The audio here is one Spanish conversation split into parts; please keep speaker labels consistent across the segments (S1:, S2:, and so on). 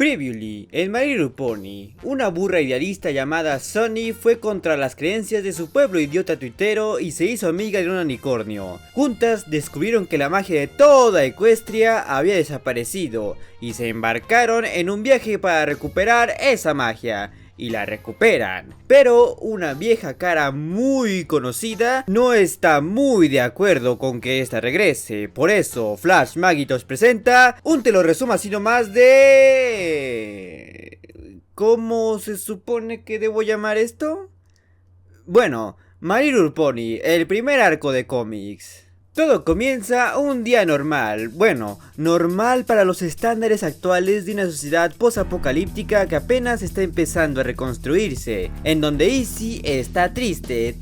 S1: Previously, en My Little Pony, una burra idealista llamada Sunny fue contra las creencias de su pueblo idiota tuitero y se hizo amiga de un unicornio. Juntas descubrieron que la magia de toda Equestria había desaparecido y se embarcaron en un viaje para recuperar esa magia. Y la recuperan, pero una vieja cara muy conocida no está muy de acuerdo con que esta regrese. Por eso Flash Magitos presenta un te lo resumo así nomás de... ¿Cómo se supone que debo llamar esto? Bueno, My Little Pony, el primer arco de cómics. Todo comienza un día normal, bueno, normal para los estándares actuales de una sociedad post-apocalíptica que apenas está empezando a reconstruirse, en donde Izzy está triste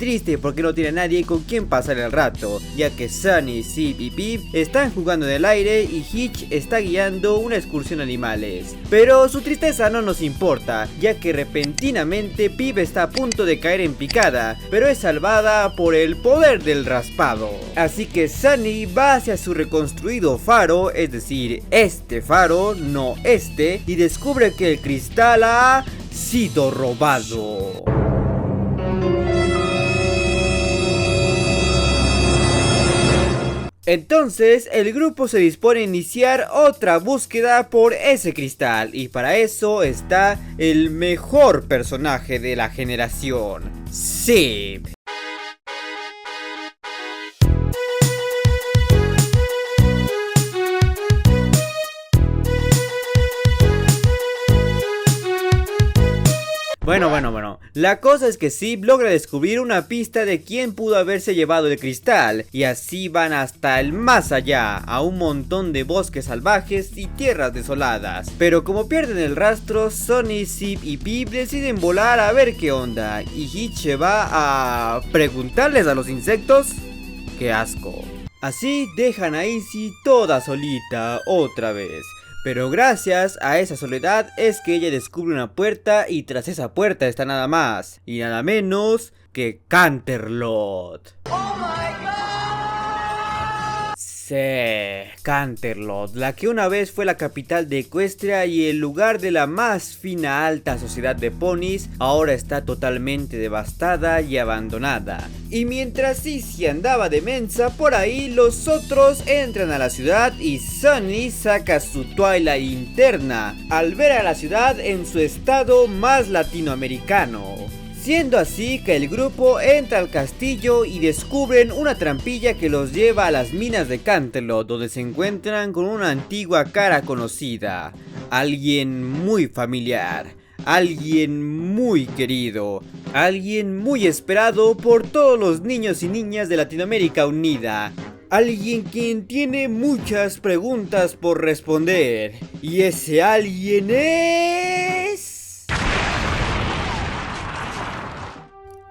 S1: porque no tiene a nadie con quien pasar el rato, ya que Sunny, Zip y Pip están jugando en el aire y Hitch está guiando una excursión a animales. Pero su tristeza no nos importa, ya que repentinamente Pip está a punto de caer en picada, pero es salvada por el poder del raspado. Así que Sunny va hacia su reconstruido faro, es decir, este faro, no este, y descubre que el cristal ha sido robado. Entonces el grupo se dispone a iniciar otra búsqueda por ese cristal, y para eso está el mejor personaje de la generación, Zip. Bueno, la cosa es que Zip logra descubrir una pista de quién pudo haberse llevado el cristal, y así van hasta el más allá, a un montón de bosques salvajes y tierras desoladas. Pero como pierden el rastro, Sunny, Zip y Pip deciden volar a ver qué onda, y Hitch se va a preguntarles a los insectos. ¡Qué asco! Así dejan a Izzy toda solita otra vez. Pero gracias a esa soledad es que ella descubre una puerta, y tras esa puerta está nada más y nada menos que Canterlot. ¡Oh my God! Sí, Canterlot, la que una vez fue la capital de Equestria y el lugar de la más fina alta sociedad de ponis, ahora está totalmente devastada y abandonada. Y mientras Izzy andaba de mensa por ahí, los otros entran a la ciudad y Sunny saca su Twilight interna al ver a la ciudad en su estado más latinoamericano. Siendo así que el grupo entra al castillo y descubren una trampilla que los lleva a las minas de Canterlot, donde se encuentran con una antigua cara conocida, alguien muy familiar, alguien muy querido, alguien muy esperado por todos los niños y niñas de Latinoamérica Unida. Alguien quien tiene muchas preguntas por responder. Y ese alguien es...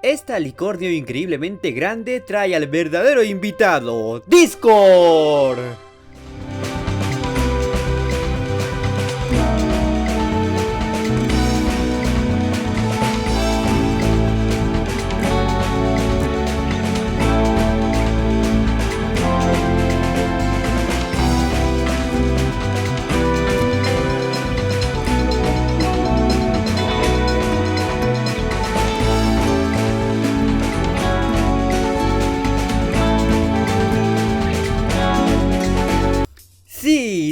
S1: Esta alicornio increíblemente grande trae al verdadero invitado, Discord.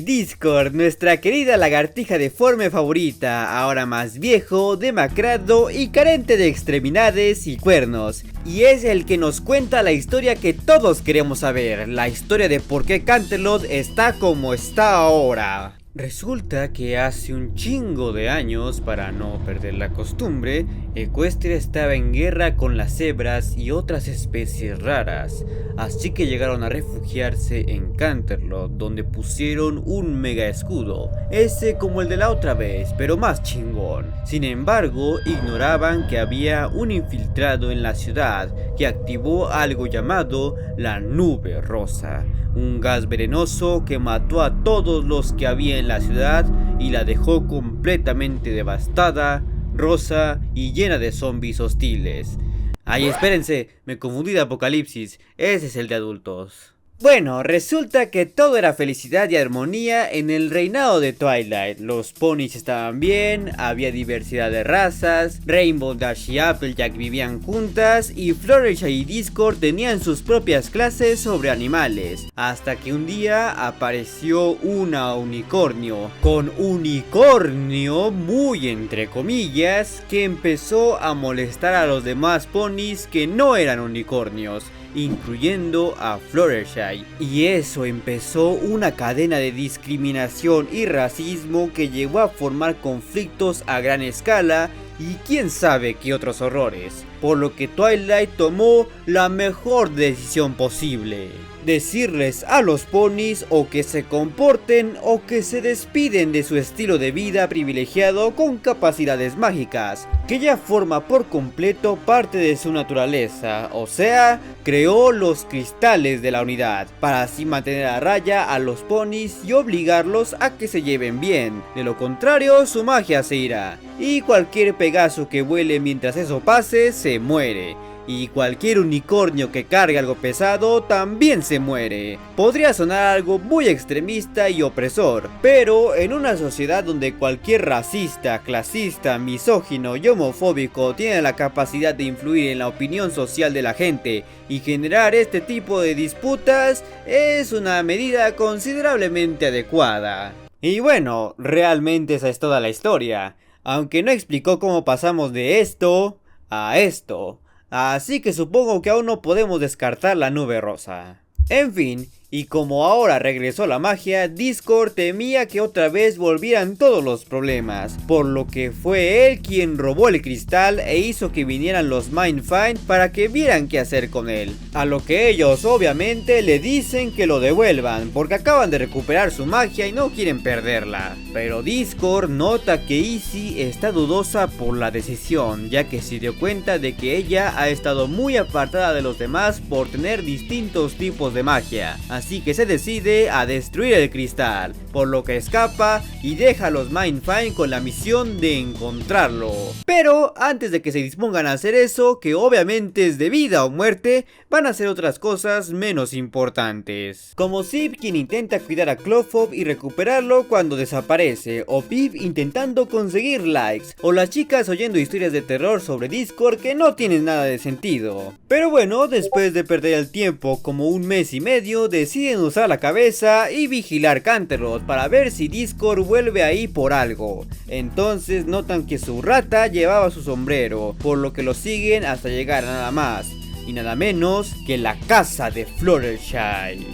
S1: Discord, nuestra querida lagartija deforme favorita, ahora más viejo, demacrado y carente de extremidades y cuernos. Y es el que nos cuenta la historia que todos queremos saber, la historia de por qué Canterlot está como está ahora. Resulta que hace un chingo de años, para no perder la costumbre, Equestria estaba en guerra con las cebras y otras especies raras, así que llegaron a refugiarse en Canterlot, donde pusieron un mega escudo, ese como el de la otra vez, pero más chingón. Sin embargo, ignoraban que había un infiltrado en la ciudad que activó algo llamado la nube rosa, un gas venenoso que mató a todos los que había en la ciudad y la dejó completamente devastada, rosa y llena de zombies hostiles. Ay, espérense, me confundí de Apocalipsis, ese es el de adultos. Bueno, resulta que todo era felicidad y armonía en el reinado de Twilight. Los ponis estaban bien, había diversidad de razas, Rainbow Dash y Applejack vivían juntas y Fluttershy y Discord tenían sus propias clases sobre animales. Hasta que un día apareció una unicornio, con unicornio muy entre comillas, que empezó a molestar a los demás ponis que no eran unicornios, incluyendo a Fluttershy. Y eso empezó una cadena de discriminación y racismo que llevó a formar conflictos a gran escala y quién sabe qué otros horrores, por lo que Twilight tomó la mejor decisión posible: decirles a los ponis o que se comporten o que se despiden de su estilo de vida privilegiado con capacidades mágicas, que ya forma por completo parte de su naturaleza. O sea, creó los cristales de la unidad, para así mantener a raya a los ponis y obligarlos a que se lleven bien. De lo contrario, su magia se irá, y cualquier Pegaso que vuele mientras eso pase se muere. Y cualquier unicornio que cargue algo pesado también se muere. Podría sonar algo muy extremista y opresor, pero en una sociedad donde cualquier racista, clasista, misógino y homofóbico tiene la capacidad de influir en la opinión social de la gente y generar este tipo de disputas, es una medida considerablemente adecuada. Y bueno, realmente esa es toda la historia, aunque no explicó cómo pasamos de esto a esto. Así que supongo que aún no podemos descartar la nube rosa. En fin, y como ahora regresó la magia, Discord temía que otra vez volvieran todos los problemas, por lo que fue él quien robó el cristal e hizo que vinieran los Mindfind para que vieran qué hacer con él. A lo que ellos obviamente le dicen que lo devuelvan, porque acaban de recuperar su magia y no quieren perderla. Pero Discord nota que Izzy está dudosa por la decisión, ya que se dio cuenta de que ella ha estado muy apartada de los demás por tener distintos tipos de magia. Así que se decide a destruir el cristal, por lo que escapa y deja a los Mindfind con la misión de encontrarlo. Pero antes de que se dispongan a hacer eso, que obviamente es de vida o muerte, van a hacer otras cosas menos importantes. Como Zip, quien intenta cuidar a Clofop y recuperarlo cuando desaparece, o Pip intentando conseguir likes, o las chicas oyendo historias de terror sobre Discord que no tienen nada de sentido. Pero bueno, después de perder el tiempo como un mes y medio, deciden usar la cabeza y vigilar Canterlot para ver si Discord vuelve ahí por algo. Entonces notan que su rata llevaba su sombrero, por lo que lo siguen hasta llegar a nada más y nada menos que la casa de Fluttershy.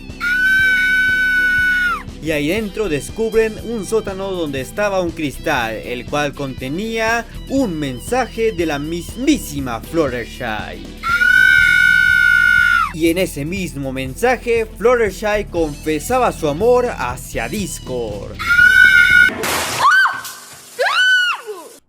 S1: Y ahí dentro descubren un sótano donde estaba un cristal, el cual contenía un mensaje de la mismísima Fluttershy. Y en ese mismo mensaje, Fluttershy confesaba su amor hacia Discord.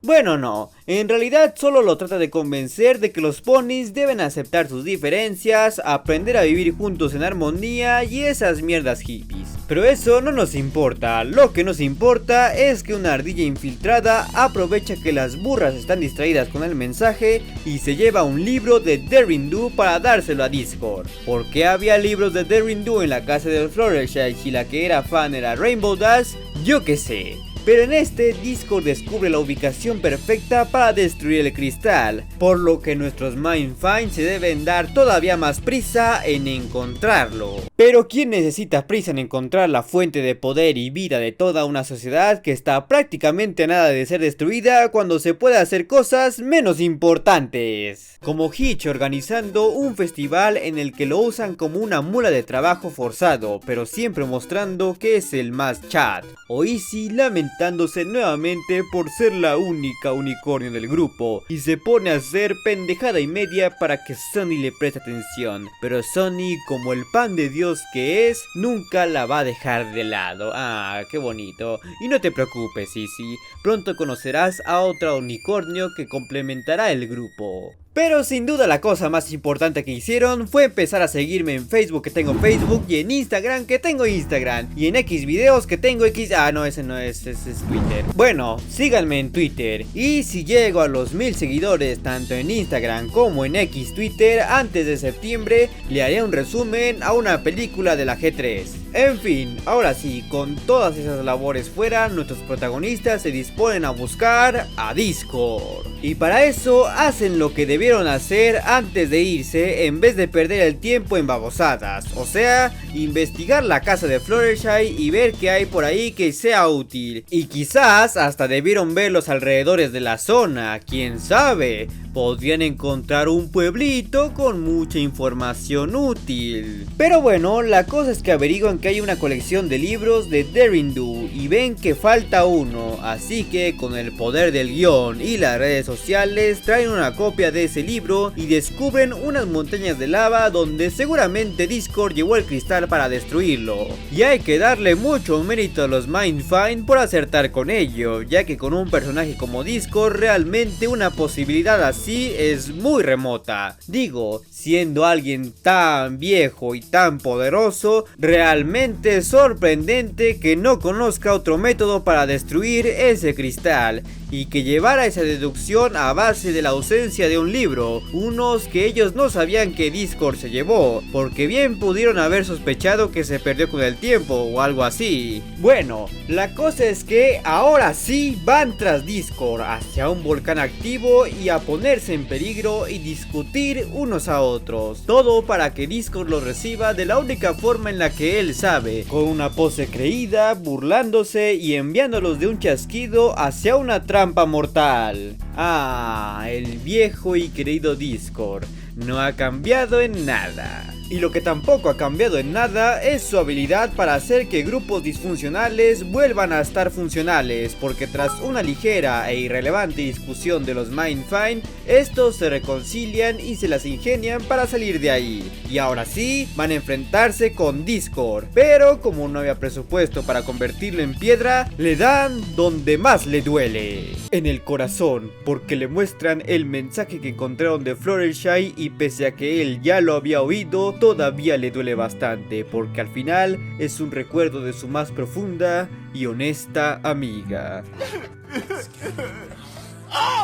S1: Bueno, no, en realidad solo lo trata de convencer de que los ponis deben aceptar sus diferencias, aprender a vivir juntos en armonía y esas mierdas hippies. Pero eso no nos importa, lo que nos importa es que una ardilla infiltrada aprovecha que las burras están distraídas con el mensaje y se lleva un libro de Derrindu para dárselo a Discord. ¿Por qué había libros de Derrindu en la casa de Fluttershy si la que era fan era Rainbow Dash? Yo qué sé. Pero en este, Discord descubre la ubicación perfecta para destruir el cristal, por lo que nuestros Mindfind se deben dar todavía más prisa en encontrarlo. Pero ¿quién necesita prisa en encontrar la fuente de poder y vida de toda una sociedad que está prácticamente a nada de ser destruida cuando se puede hacer cosas menos importantes? Como Hitch organizando un festival en el que lo usan como una mula de trabajo forzado, pero siempre mostrando que es el más chat. O Izzy lamentándose nuevamente por ser la única unicornio del grupo y se pone a hacer pendejada y media para que Sunny le preste atención, pero Sunny, como el pan de Dios que es, nunca la va a dejar de lado. Ah, qué bonito. Y no te preocupes, Izzy, pronto conocerás a otra unicornio que complementará el grupo. Pero sin duda la cosa más importante que hicieron fue empezar a seguirme en Facebook, que tengo Facebook, y en Instagram, que tengo Instagram, y en X videos, que tengo X... Ah, no, ese no es, ese es Twitter. Bueno, síganme en Twitter, y si llego a los 1000 seguidores tanto en Instagram como en X Twitter antes de septiembre, le haré un resumen a una película de la G3. En fin, ahora sí, con todas esas labores fuera, nuestros protagonistas se disponen a buscar a Discord. Y para eso hacen lo que debieron hacer antes de irse, en vez de perder el tiempo en babosadas. O sea, investigar la casa de Fluttershy y ver qué hay por ahí que sea útil. Y quizás hasta debieron ver los alrededores de la zona, quién sabe. Podrían encontrar un pueblito con mucha información útil. Pero bueno, la cosa es que averiguan que hay una colección de libros de Daring Do y ven que falta uno, así que con el poder del guión y las redes sociales traen una copia de ese libro y descubren unas montañas de lava donde seguramente Discord llevó el cristal para destruirlo. Y hay que darle mucho mérito a los Mindfind por acertar con ello, ya que con un personaje como Discord realmente una posibilidad así es muy remota. Digo, siendo alguien tan viejo y tan poderoso, realmente es sorprendente que no conozca otro método para destruir ese cristal y que llevara esa deducción a base de la ausencia de un libro, unos que ellos no sabían que Discord se llevó, porque bien pudieron haber sospechado que se perdió con el tiempo o algo así. Bueno, la cosa es que ahora sí van tras Discord hacia un volcán activo y a ponerse en peligro y discutir unos a otros, todo para que Discord los reciba de la única forma en la que él sabe, con una pose creída, burlándose y enviándolos de un chasquido hacia una trampa mortal. Ah, el viejo y querido Discord no ha cambiado en nada. Y lo que tampoco ha cambiado en nada es su habilidad para hacer que grupos disfuncionales vuelvan a estar funcionales, porque tras una ligera e irrelevante discusión de los Mindfind, estos se reconcilian y se las ingenian para salir de ahí. Y ahora sí, van a enfrentarse con Discord, pero como no había presupuesto para convertirlo en piedra, le dan donde más le duele, en el corazón, porque le muestran el mensaje que encontraron de Fluttershy y pese a que él ya lo había oído, todavía le duele bastante, porque al final es un recuerdo de su más profunda y honesta amiga.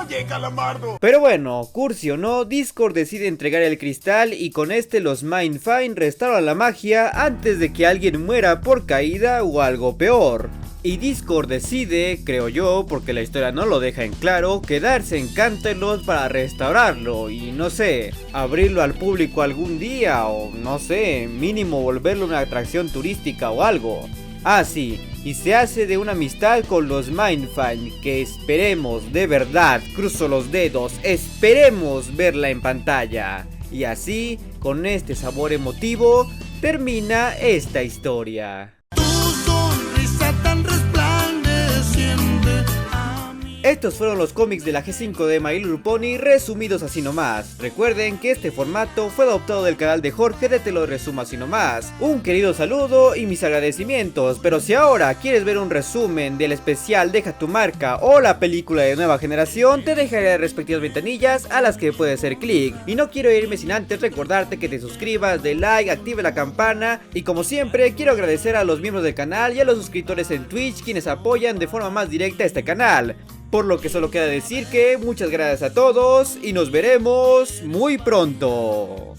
S2: ¡Oye, Calamardo!
S1: Pero bueno, cursi o no, Discord decide entregar el cristal y con este los Mindfind restauran la magia antes de que alguien muera por caída o algo peor. Y Discord decide, creo yo, porque la historia no lo deja en claro, quedarse en Canterlot para restaurarlo y no sé, abrirlo al público algún día o no sé, mínimo volverlo una atracción turística o algo. Ah sí, y se hace de una amistad con los Mindfind que esperemos, de verdad, cruzo los dedos, esperemos verla en pantalla. Y así, con este sabor emotivo, termina esta historia. Estos fueron los cómics de la G5 de My Little Pony resumidos así nomás. Recuerden que este formato fue adoptado del canal de Jorge de Te lo resumo así nomás. Un querido saludo y mis agradecimientos, pero si ahora quieres ver un resumen del especial Deja tu marca o la película de nueva generación, te dejaré las respectivas ventanillas a las que puedes hacer clic. Y no quiero irme sin antes recordarte que te suscribas, de like, active la campana y como siempre quiero agradecer a los miembros del canal y a los suscriptores en Twitch quienes apoyan de forma más directa este canal. Por lo que solo queda decir que muchas gracias a todos y nos veremos muy pronto.